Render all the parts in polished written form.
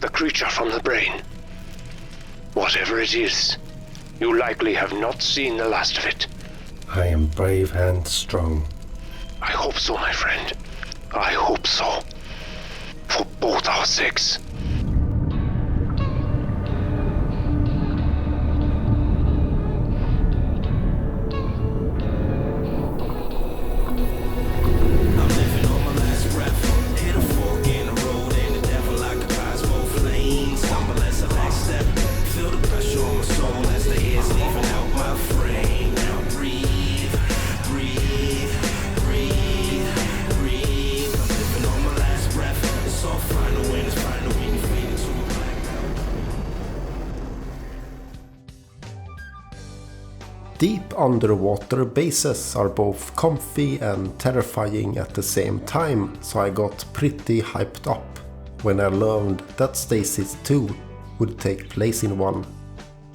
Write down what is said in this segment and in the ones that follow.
the creature from the brain. Whatever it is, you likely have not seen the last of it. I am brave and strong. I hope so, my friend. I hope so. For both our sakes. Deep underwater bases are both comfy and terrifying at the same time, so I got pretty hyped up when I learned that Stasis 2 would take place in one.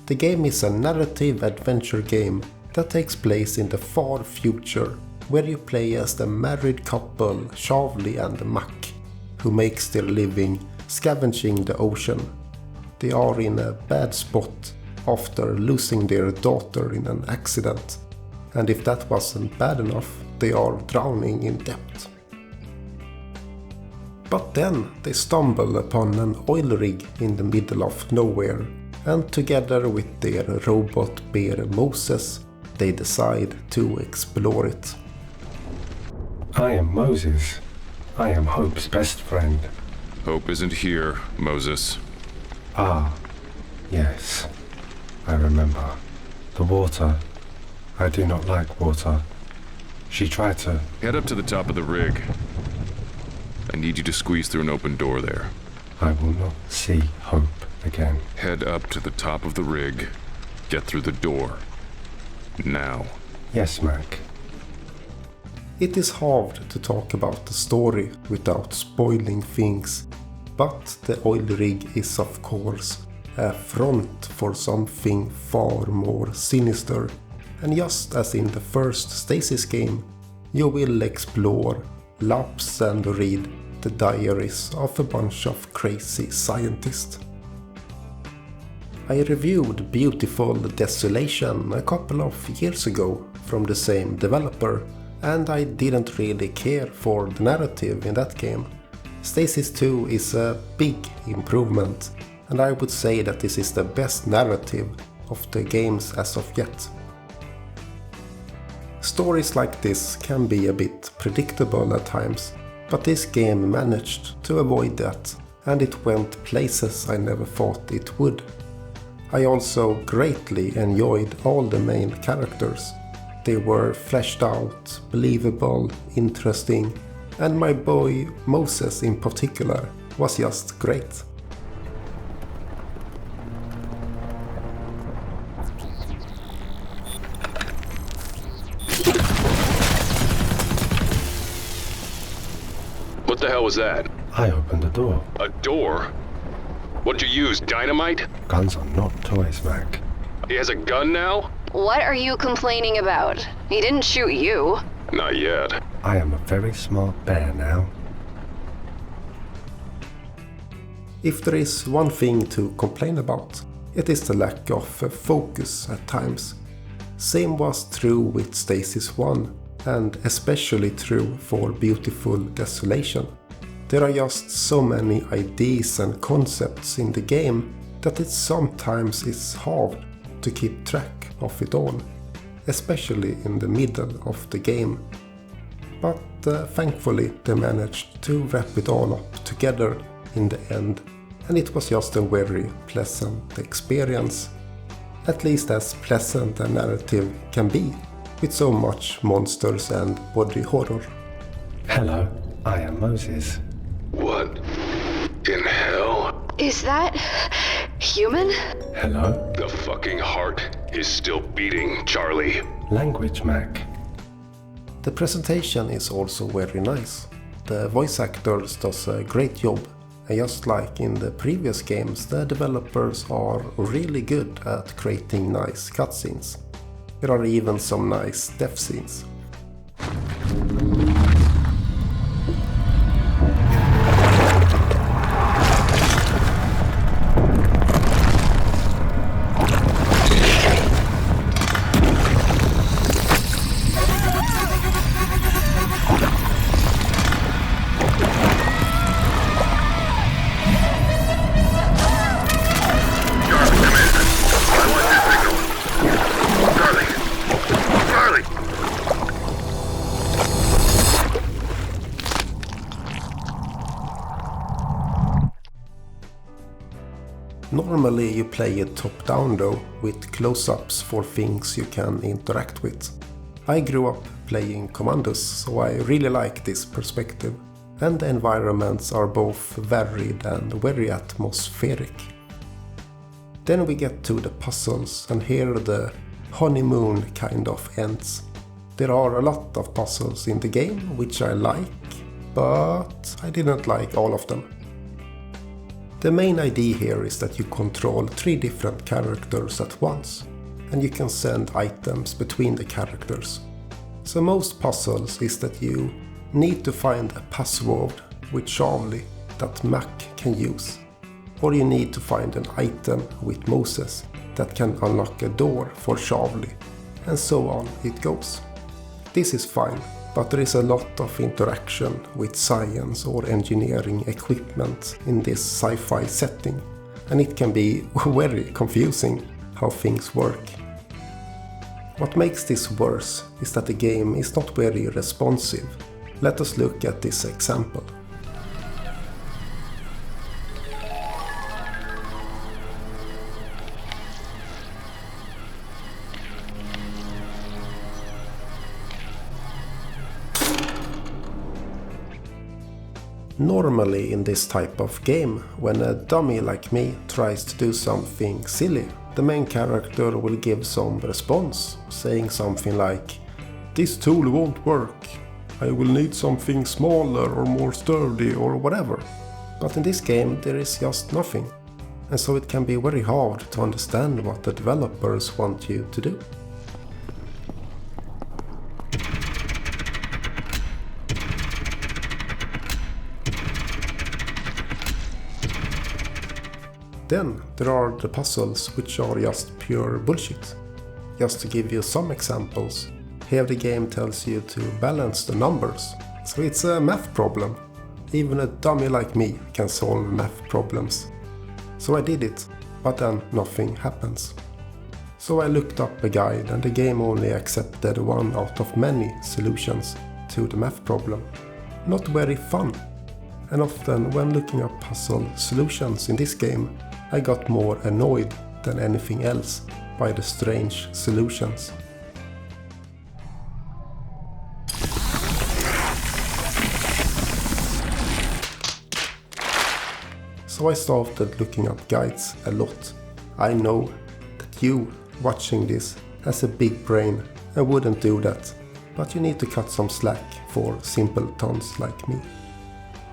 The game is a narrative adventure game that takes place in the far future, where you play as the married couple Shavli and Mac, who makes their living scavenging the ocean. They are in a bad spot after losing their daughter in an accident, and if that wasn't bad enough, they are drowning in debt. But then they stumble upon an oil rig in the middle of nowhere, and together with their robot bear Moses, they decide to explore it. I am Moses. I am Hope's best friend. Hope isn't here, Moses. Ah, yes. I remember. The water. I do not like water. She tried to... Head up to the top of the rig. I need you to squeeze through an open door there. I will not see Hope again. Head up to the top of the rig. Get through the door. Now. Yes, Mac. It is hard to talk about the story without spoiling things, but the oil rig is of course a front for something far more sinister, and just as in the first Stasis game, you will explore labs and read the diaries of a bunch of crazy scientists. I reviewed beautiful Desolation a couple of years ago from the same developer, and I didn't really care for the narrative in that game. Stasis 2 is a big improvement, and I would say that this is the best narrative of the games as of yet. Stories like this can be a bit predictable at times, but this game managed to avoid that, and it went places I never thought it would. I also greatly enjoyed all the main characters. They were fleshed out, believable, interesting, and my boy Moses in particular was just great. What the hell was that? I opened the door. A door? What'd you use, dynamite? Guns are not toys, Mac. He has a gun now? What are you complaining about? He didn't shoot you. Not yet. I am a very smart bear now. If there is one thing to complain about, it is the lack of focus at times. Same was true with Stasis 1, and especially true for beautiful Desolation. There are just so many ideas and concepts in the game that it sometimes is hard to keep track of it all, especially in the middle of the game. But thankfully they managed to wrap it all up together in the end, and it was just a very pleasant experience. At least as pleasant a narrative can be, with so much monsters and body horror. Hello, I am Moses. What in hell? Is that human? Hello? The fucking heart is still beating, Charlie. Language, Mac. The presentation is also very nice. The voice actors does a great job, and just like in the previous games, the developers are really good at creating nice cutscenes. There are even some nice death scenes. Normally you play it top-down though, with close-ups for things you can interact with. I grew up playing Commandos, so I really like this perspective, and the environments are both varied and very atmospheric. Then we get to the puzzles, and here the honeymoon kind of ends. There are a lot of puzzles in the game, which I like, but I didn't like all of them. The main idea here is that you control 3 different characters at once, and you can send items between the characters. So most puzzles is that you need to find a password with Charlie that Mac can use, or you need to find an item with Moses that can unlock a door for Charlie, and so on it goes. This is fine, but there is a lot of interaction with science or engineering equipment in this sci-fi setting, and it can be very confusing how things work. What makes this worse is that the game is not very responsive. Let us look at this example. Normally in this type of game, when a dummy like me tries to do something silly, the main character will give some response, saying something like, "This tool won't work, I will need something smaller or more sturdy or whatever." But in this game there is just nothing, and so it can be very hard to understand what the developers want you to do. Then there are the puzzles which are just pure bullshit. Just to give you some examples, here the game tells you to balance the numbers, so it's a math problem. Even a dummy like me can solve math problems. So I did it, but then nothing happens. So I looked up a guide, and the game only accepted 1 out of many solutions to the math problem. Not very fun. And often when looking up puzzle solutions in this game, I got more annoyed than anything else by the strange solutions. So I started looking up guides a lot. I know that you watching this has a big brain and wouldn't do that, but you need to cut some slack for simpletons like me.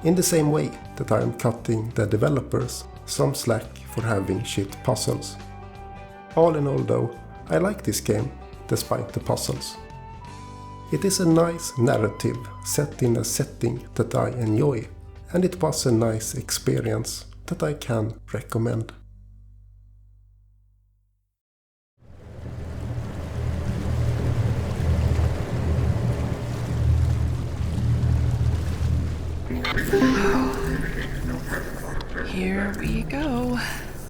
In the same way that I am cutting the developers some slack for having shit puzzles. All in all though, I like this game, despite the puzzles. It is a nice narrative set in a setting that I enjoy, and it was a nice experience that I can recommend. Here we go.